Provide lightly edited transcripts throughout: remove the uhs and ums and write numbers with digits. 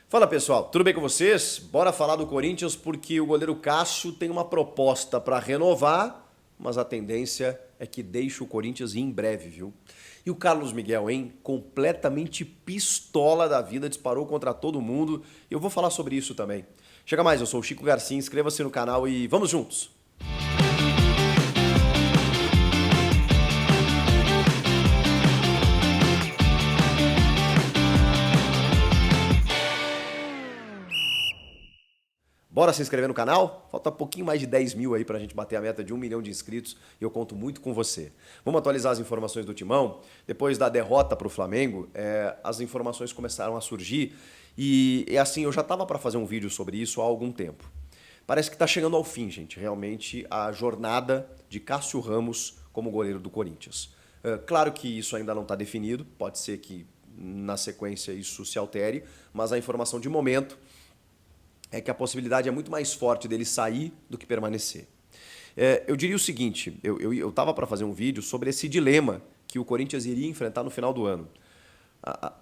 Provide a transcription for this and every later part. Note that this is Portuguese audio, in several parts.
Fala pessoal, tudo bem com vocês? Bora falar do Corinthians porque o goleiro Cássio tem uma proposta para renovar, mas a tendência é que deixe o Corinthians em breve, viu? E o Carlos Miguel, hein? Completamente pistola da vida, disparou contra todo mundo. Eu vou falar sobre isso também. Chega mais, eu sou o Chico Garcia, inscreva-se no canal e vamos juntos! Bora se inscrever no canal? Falta pouquinho mais de 10 mil aí pra gente bater a meta de 1 milhão de inscritos e eu conto muito com você. Vamos atualizar as informações do Timão? Depois da derrota pro Flamengo, as informações começaram a surgir e assim, eu já tava para fazer um vídeo sobre isso há algum tempo. Parece que tá chegando ao fim, gente, realmente a jornada de Cássio Ramos como goleiro do Corinthians. Claro que isso ainda não está definido, pode ser que na sequência isso se altere, mas a informação de momento é que a possibilidade é muito mais forte dele sair do que permanecer. Eu diria o seguinte, eu estava para fazer um vídeo sobre esse dilema que o Corinthians iria enfrentar no final do ano.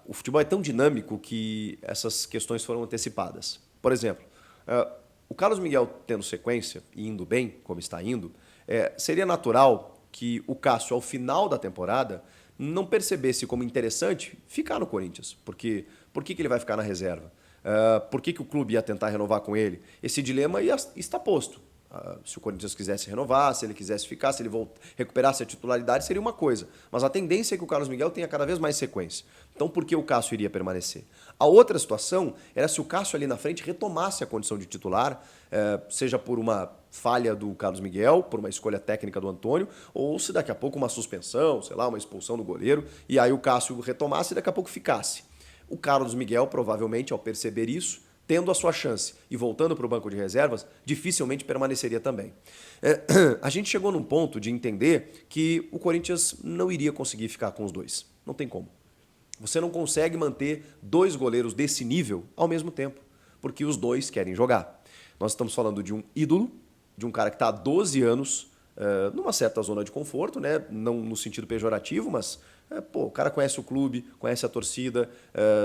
O futebol é tão dinâmico que essas questões foram antecipadas. Por exemplo, o Carlos Miguel tendo sequência e indo bem, como está indo, seria natural que o Cássio, ao final da temporada, não percebesse como interessante ficar no Corinthians. Porque por que ele vai ficar na reserva? Por que o clube ia tentar renovar com ele? Esse dilema está posto. Se o Corinthians quisesse renovar, se ele quisesse ficar, se ele recuperasse a titularidade, seria uma coisa. Mas a tendência é que o Carlos Miguel tenha cada vez mais sequência. Então, por que o Cássio iria permanecer? A outra situação era se o Cássio ali na frente retomasse a condição de titular, seja por uma falha do Carlos Miguel, por uma escolha técnica do Antônio, ou se daqui a pouco uma suspensão, sei lá, uma expulsão do goleiro, e aí o Cássio retomasse e daqui a pouco ficasse. O Carlos Miguel, provavelmente, ao perceber isso, tendo a sua chance e voltando para o banco de reservas, dificilmente permaneceria também. A gente chegou num ponto de entender que o Corinthians não iria conseguir ficar com os dois. Não tem como. Você não consegue manter dois goleiros desse nível ao mesmo tempo, porque os dois querem jogar. Nós estamos falando de um ídolo, de um cara que está há 12 anos numa certa zona de conforto, né? Não no sentido pejorativo, mas o cara conhece o clube, conhece a torcida,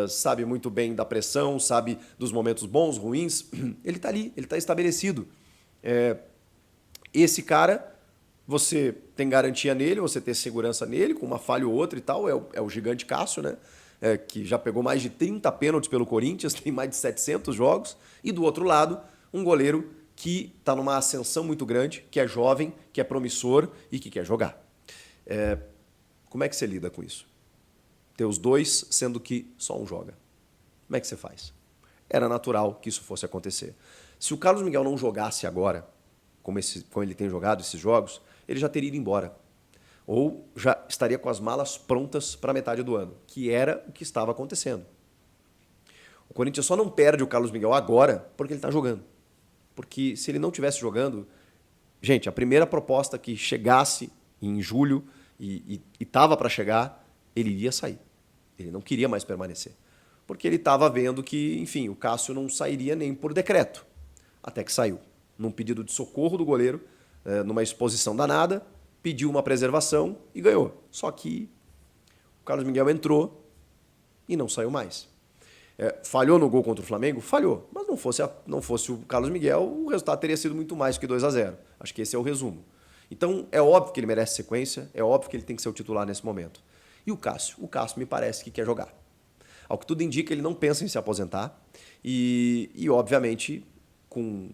sabe muito bem da pressão, sabe dos momentos bons, ruins. Ele está ali, ele está estabelecido. Esse cara, você tem garantia nele, você tem segurança nele, com uma falha ou outra e tal, é o gigante Cássio, né? Que já pegou mais de 30 pênaltis pelo Corinthians, tem mais de 700 jogos. E do outro lado, um goleiro que está numa ascensão muito grande, que é jovem, que é promissor e que quer jogar. Como é que você lida com isso? Ter os dois, sendo que só um joga. Como é que você faz? Era natural que isso fosse acontecer. Se o Carlos Miguel não jogasse agora, como ele tem jogado esses jogos, ele já teria ido embora. Ou já estaria com as malas prontas para a metade do ano, que era o que estava acontecendo. O Corinthians só não perde o Carlos Miguel agora porque ele está jogando. Porque se ele não estivesse jogando... Gente, a primeira proposta que chegasse em julho e estava para chegar, ele iria sair. Ele não queria mais permanecer. Porque ele estava vendo que, enfim, o Cássio não sairia nem por decreto. Até que saiu. Num pedido de socorro do goleiro, numa exposição danada, pediu uma preservação e ganhou. Só que o Carlos Miguel entrou e não saiu mais. Falhou no gol contra o Flamengo? Falhou. Mas não fosse o Carlos Miguel, o resultado teria sido muito mais que 2-0. Acho que esse é o resumo. Então, é óbvio que ele merece sequência, é óbvio que ele tem que ser o titular nesse momento. E o Cássio? O Cássio me parece que quer jogar. Ao que tudo indica, ele não pensa em se aposentar e obviamente, com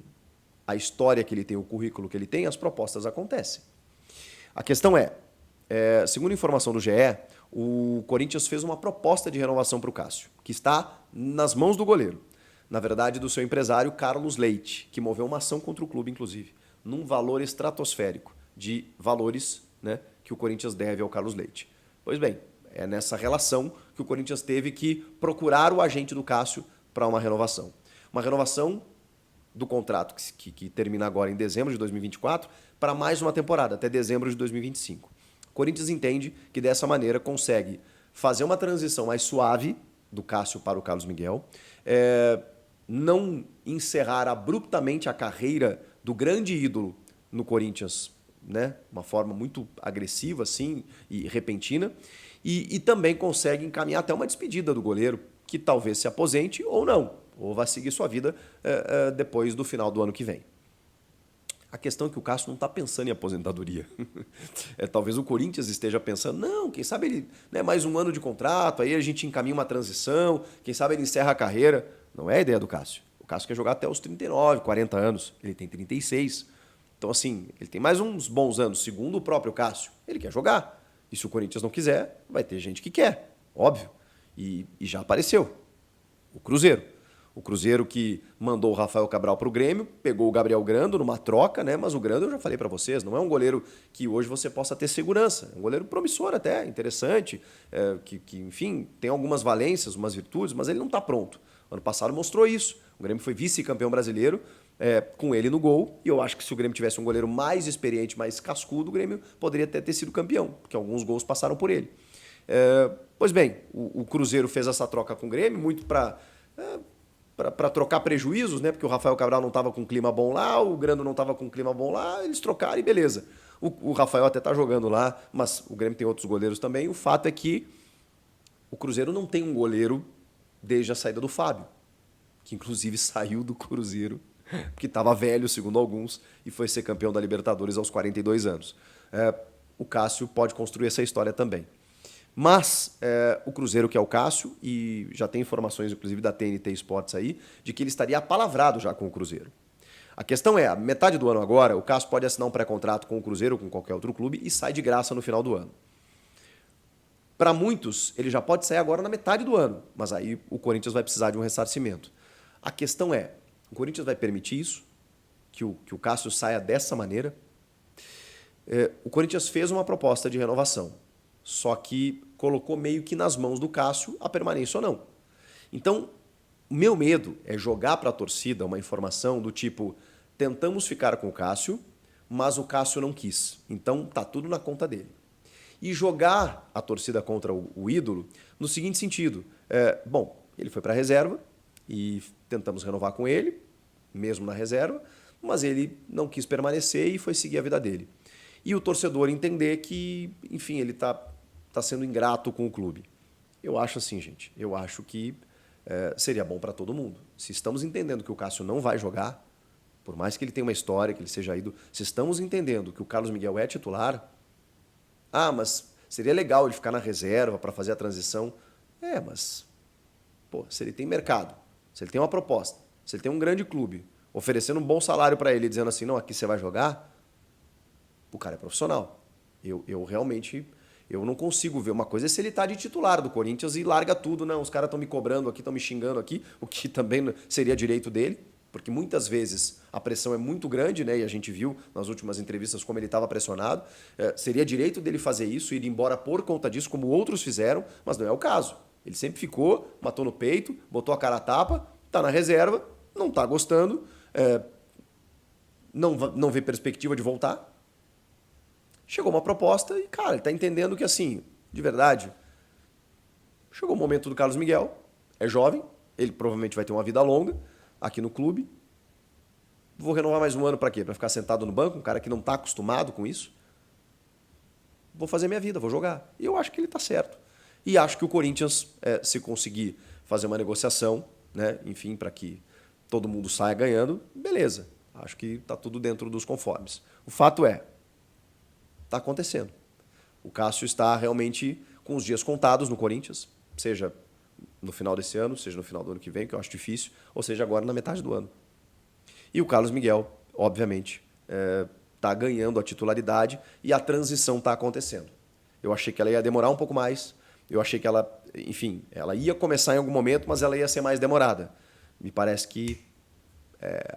a história que ele tem, o currículo que ele tem, as propostas acontecem. A questão segundo informação do GE, o Corinthians fez uma proposta de renovação para o Cássio, que está nas mãos do goleiro. Na verdade, do seu empresário, Carlos Leite, que moveu uma ação contra o clube, inclusive, num valor estratosférico de valores, né, que o Corinthians deve ao Carlos Leite. Pois bem, é nessa relação que o Corinthians teve que procurar o agente do Cássio para uma renovação. Uma renovação do contrato que termina agora em dezembro de 2024 para mais uma temporada, até dezembro de 2025. O Corinthians entende que dessa maneira consegue fazer uma transição mais suave do Cássio para o Carlos Miguel, não encerrar abruptamente a carreira do grande ídolo no Corinthians, né? Uma forma muito agressiva assim, e repentina, e também consegue encaminhar até uma despedida do goleiro, que talvez se aposente ou não. ou vai seguir sua vida depois do final do ano que vem. A questão é que o Cássio não está pensando em aposentadoria. Talvez o Corinthians esteja pensando, não, quem sabe ele, né, mais um ano de contrato, aí a gente encaminha uma transição, quem sabe ele encerra a carreira. Não é a ideia do Cássio. O Cássio quer jogar até os 39, 40 anos. Ele tem 36. Então, assim, ele tem mais uns bons anos. Segundo o próprio Cássio, ele quer jogar. E se o Corinthians não quiser, vai ter gente que quer, óbvio. E já apareceu. O Cruzeiro. O Cruzeiro que mandou o Rafael Cabral para o Grêmio, pegou o Gabriel Grando numa troca, né? Mas o Grando, eu já falei para vocês, não é um goleiro que hoje você possa ter segurança. É um goleiro promissor até, interessante, que, enfim, tem algumas valências, umas virtudes, mas ele não está pronto. Ano passado mostrou isso. O Grêmio foi vice-campeão brasileiro com ele no gol, e eu acho que se o Grêmio tivesse um goleiro mais experiente, mais cascudo, o Grêmio poderia até ter sido campeão, porque alguns gols passaram por ele. Pois bem, o Cruzeiro fez essa troca com o Grêmio, muito para trocar prejuízos, né? Porque o Rafael Cabral não estava com um clima bom lá, o Grando não estava com um clima bom lá, eles trocaram e beleza. O Rafael até está jogando lá, mas o Grêmio tem outros goleiros também. O fato é que o Cruzeiro não tem um goleiro desde a saída do Fábio, que inclusive saiu do Cruzeiro, porque estava velho, segundo alguns, e foi ser campeão da Libertadores aos 42 anos. O Cássio pode construir essa história também. Mas o Cruzeiro quer o Cássio, e já tem informações, inclusive, da TNT Sports aí, de que ele estaria apalavrado já com o Cruzeiro. A questão é, a metade do ano agora, o Cássio pode assinar um pré-contrato com o Cruzeiro ou com qualquer outro clube e sai de graça no final do ano. Para muitos, ele já pode sair agora na metade do ano, mas aí o Corinthians vai precisar de um ressarcimento. A questão é, o Corinthians vai permitir isso? Que o Cássio saia dessa maneira? O Corinthians fez uma proposta de renovação, só que colocou meio que nas mãos do Cássio a permanência ou não. Então, o meu medo é jogar para a torcida uma informação do tipo, tentamos ficar com o Cássio, mas o Cássio não quis. Então, tá tudo na conta dele. E jogar a torcida contra o ídolo no seguinte sentido. Bom, ele foi para a reserva e tentamos renovar com ele, mesmo na reserva, mas ele não quis permanecer e foi seguir a vida dele. E o torcedor entender que, enfim, ele está sendo ingrato com o clube. Eu acho assim, gente, eu acho que seria bom para todo mundo. Se estamos entendendo que o Cássio não vai jogar, por mais que ele tenha uma história, que ele seja ido, se estamos entendendo que o Carlos Miguel é titular, mas seria legal ele ficar na reserva para fazer a transição. Mas, se ele tem mercado, se ele tem uma proposta, se ele tem um grande clube, oferecendo um bom salário para ele, dizendo assim, não, aqui você vai jogar, o cara é profissional. Eu realmente... Eu não consigo ver. Uma coisa é se ele está de titular do Corinthians e larga tudo. Não, os caras estão me cobrando aqui, estão me xingando aqui, o que também seria direito dele, porque muitas vezes a pressão é muito grande, né? E a gente viu nas últimas entrevistas como ele estava pressionado. Seria direito dele fazer isso, ir embora por conta disso, como outros fizeram, mas não é o caso. Ele sempre ficou, matou no peito, botou a cara a tapa, está na reserva, não está gostando, não vê perspectiva de voltar. Chegou uma proposta e, cara, ele está entendendo que, assim, de verdade, chegou o momento do Carlos Miguel, é jovem, ele provavelmente vai ter uma vida longa aqui no clube. Vou renovar mais um ano para quê? Para ficar sentado no banco, um cara que não está acostumado com isso? Vou fazer minha vida, vou jogar. E eu acho que ele está certo. E acho que o Corinthians, se conseguir fazer uma negociação, né, enfim, para que todo mundo saia ganhando, beleza. Acho que está tudo dentro dos conformes. O fato é, está acontecendo. O Cássio está realmente com os dias contados no Corinthians, seja no final desse ano, seja no final do ano que vem, que eu acho difícil, ou seja agora na metade do ano. E o Carlos Miguel, obviamente, está ganhando a titularidade e a transição está acontecendo. Eu achei que ela ia demorar um pouco mais, eu achei que ela, enfim, ela ia começar em algum momento, mas ela ia ser mais demorada. Me parece que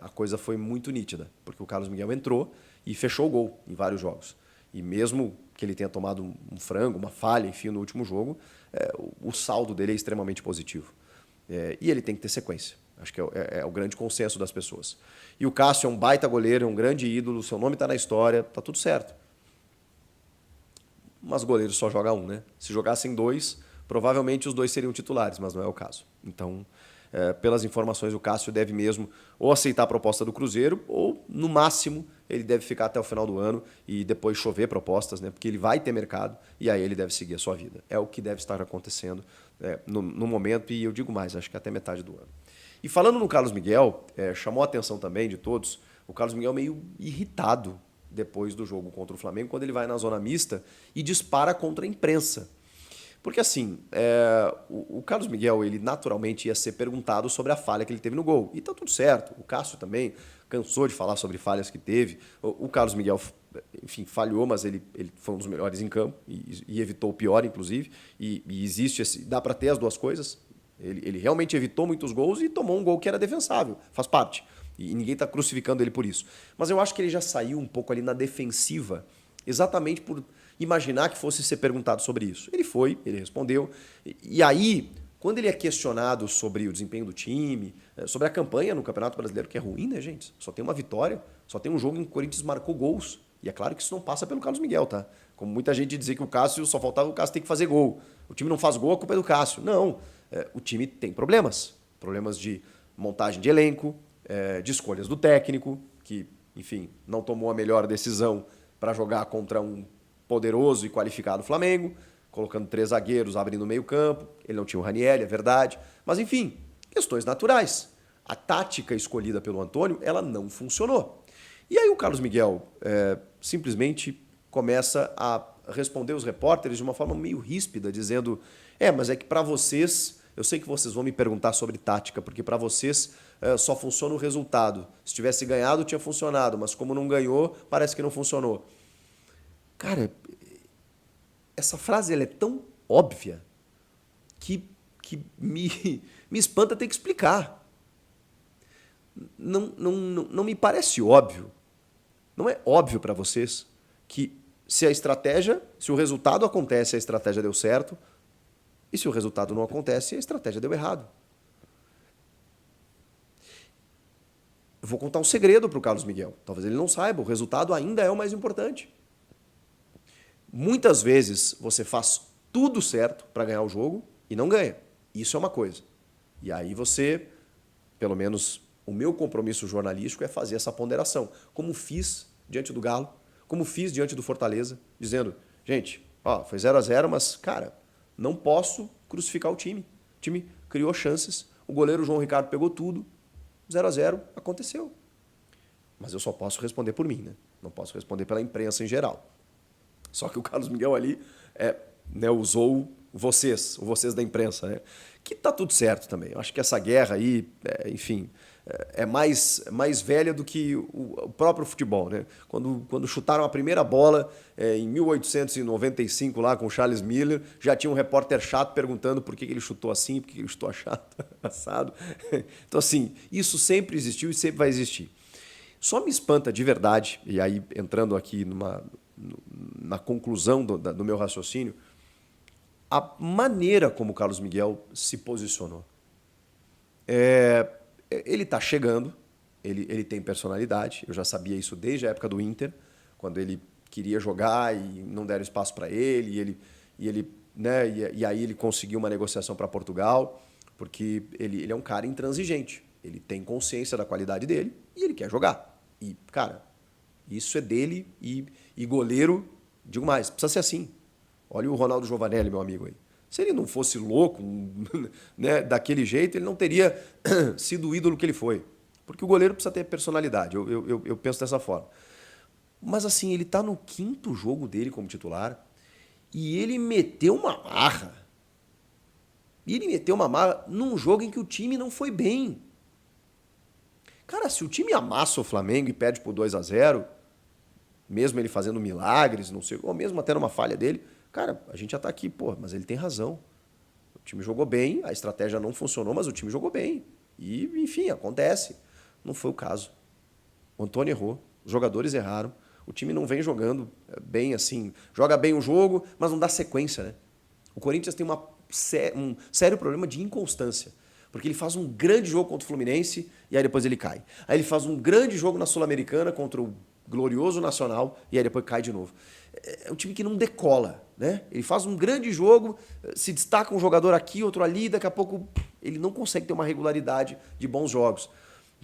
a coisa foi muito nítida, porque o Carlos Miguel entrou e fechou o gol em vários jogos. E mesmo que ele tenha tomado um frango, uma falha, enfim, no último jogo, o saldo dele é extremamente positivo. E ele tem que ter sequência. Acho que é o grande consenso das pessoas. E o Cássio é um baita goleiro, é um grande ídolo, seu nome está na história, está tudo certo. Mas goleiro só joga um, né? Se jogassem dois, provavelmente os dois seriam titulares, mas não é o caso. Então, pelas informações, o Cássio deve mesmo ou aceitar a proposta do Cruzeiro ou, no máximo, ele deve ficar até o final do ano e depois chover propostas, né? Porque ele vai ter mercado e aí ele deve seguir a sua vida. É o que deve estar acontecendo no momento e eu digo mais, acho que até metade do ano. E falando no Carlos Miguel, chamou a atenção também de todos, o Carlos Miguel meio irritado depois do jogo contra o Flamengo, quando ele vai na zona mista e dispara contra a imprensa. Porque assim, o Carlos Miguel, ele naturalmente ia ser perguntado sobre a falha que ele teve no gol. E tá tudo certo. O Cássio também cansou de falar sobre falhas que teve. O Carlos Miguel, enfim, falhou, mas ele foi um dos melhores em campo e evitou o pior, inclusive. E existe dá para ter as duas coisas. Ele realmente evitou muitos gols e tomou um gol que era defensável. Faz parte. E ninguém está crucificando ele por isso. Mas eu acho que ele já saiu um pouco ali na defensiva, exatamente por imaginar que fosse ser perguntado sobre isso. Ele foi, ele respondeu. E aí, quando ele é questionado sobre o desempenho do time, sobre a campanha no Campeonato Brasileiro, que é ruim, né, gente? Só tem uma vitória, só tem um jogo em que o Corinthians marcou gols. E é claro que isso não passa pelo Carlos Miguel, tá? Como muita gente dizia que o Cássio só faltava o Cássio ter que fazer gol. O time não faz gol, a culpa é do Cássio. Não, o time tem problemas. Problemas de montagem de elenco, de escolhas do técnico, que, enfim, não tomou a melhor decisão para jogar contra um poderoso e qualificado Flamengo, colocando 3 zagueiros, abrindo o meio campo. Ele não tinha o Ranieri, é verdade. Mas, enfim, questões naturais. A tática escolhida pelo Antônio, ela não funcionou. E aí o Carlos Miguel simplesmente começa a responder os repórteres de uma forma meio ríspida, dizendo: mas é que para vocês, eu sei que vocês vão me perguntar sobre tática, porque para vocês só funciona o resultado. Se tivesse ganhado, tinha funcionado, mas como não ganhou, parece que não funcionou. Cara, essa frase ela é tão óbvia que me espanta ter que explicar. Não me parece óbvio. Não é óbvio para vocês que se o resultado acontece, a estratégia deu certo, e se o resultado não acontece, a estratégia deu errado. Eu vou contar um segredo para o Carlos Miguel. Talvez ele não saiba, o resultado ainda é o mais importante. Muitas vezes você faz tudo certo para ganhar o jogo e não ganha. Isso é uma coisa. E aí você, pelo menos o meu compromisso jornalístico é fazer essa ponderação. Como fiz diante do Galo, como fiz diante do Fortaleza, dizendo: gente, foi 0-0, mas, cara, não posso crucificar o time. O time criou chances, o goleiro João Ricardo pegou tudo, 0-0, aconteceu. Mas eu só posso responder por mim, né? Não posso responder pela imprensa em geral. Só que o Carlos Miguel ali usou o vocês da imprensa, né? Que tá tudo certo também. Eu acho que essa guerra aí, enfim, é mais velha do que o próprio futebol, né? Quando chutaram a primeira bola em 1895 lá com o Charles Miller, já tinha um repórter chato perguntando por que ele chutou assim, por que ele chutou assado. Então, assim, isso sempre existiu e sempre vai existir. Só me espanta de verdade, e aí entrando aqui na conclusão do meu raciocínio, a maneira como o Carlos Miguel se posicionou. Ele está chegando, ele tem personalidade, eu já sabia isso desde a época do Inter, quando ele queria jogar e não deram espaço para ele, e aí ele conseguiu uma negociação para Portugal, porque ele é um cara intransigente, ele tem consciência da qualidade dele e ele quer jogar. E, cara, isso é dele e goleiro, digo mais, precisa ser assim. Olha o Ronaldo Giovanelli, meu amigo aí. Se ele não fosse louco, né, daquele jeito, ele não teria sido o ídolo que ele foi. Porque o goleiro precisa ter personalidade, eu penso dessa forma. Mas assim, ele está no 5º jogo dele como titular e ele meteu uma marra. E ele meteu uma marra num jogo em que o time não foi bem. Cara, se o time amassa o Flamengo e perde por 2-0, mesmo ele fazendo milagres, não sei, ou mesmo até numa falha dele, cara, a gente já tá aqui, mas ele tem razão. O time jogou bem, a estratégia não funcionou, mas o time jogou bem. E, enfim, acontece. Não foi o caso. O Antônio errou, os jogadores erraram, o time não vem jogando bem assim, joga bem o jogo, mas não dá sequência, né? O Corinthians tem um sério problema de inconstância. Porque ele faz um grande jogo contra o Fluminense e aí depois ele cai. Aí ele faz um grande jogo na Sul-Americana contra o glorioso Nacional e aí depois cai de novo. É um time que não decola, né? Ele faz um grande jogo, se destaca um jogador aqui, outro ali, daqui a pouco ele não consegue ter uma regularidade de bons jogos.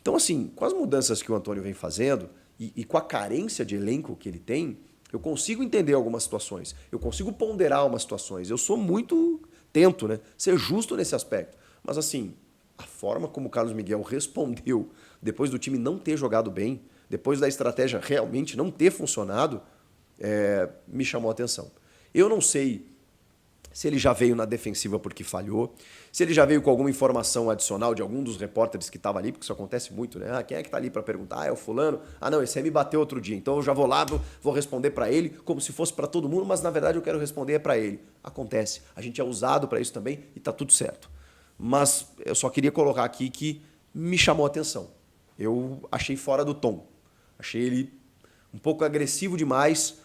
Então, assim, com as mudanças que o Antônio vem fazendo e com a carência de elenco que ele tem, eu consigo entender algumas situações, eu consigo ponderar algumas situações. Eu sou muito tento, né? Ser justo nesse aspecto. Mas assim, a forma como o Carlos Miguel respondeu depois do time não ter jogado bem, depois da estratégia realmente não ter funcionado, me chamou a atenção. Eu não sei se ele já veio na defensiva porque falhou, se ele já veio com alguma informação adicional de algum dos repórteres que estava ali, porque isso acontece muito, né? Quem é que tá ali para perguntar? É o fulano? Não, esse aí me bateu outro dia, então eu já vou lá, vou responder para ele como se fosse para todo mundo, mas na verdade eu quero responder para ele. Acontece, a gente é usado para isso também e tá tudo certo. Mas eu só queria colocar aqui que me chamou a atenção. Eu achei fora do tom. Achei ele um pouco agressivo demais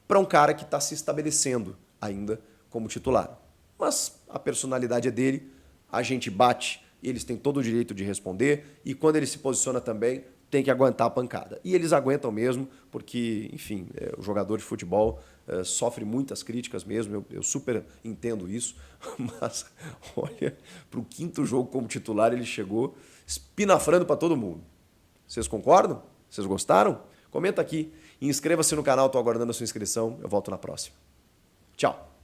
para um cara que está se estabelecendo ainda como titular. Mas a personalidade é dele, a gente bate, eles têm todo o direito de responder e quando ele se posiciona também tem que aguentar a pancada. E eles aguentam mesmo, porque, enfim, o jogador de futebol sofre muitas críticas mesmo, eu super entendo isso, mas olha, para o 5º jogo como titular ele chegou espinafrando para todo mundo. Vocês concordam? Vocês gostaram? Comenta aqui e inscreva-se no canal, estou aguardando a sua inscrição, eu volto na próxima. Tchau!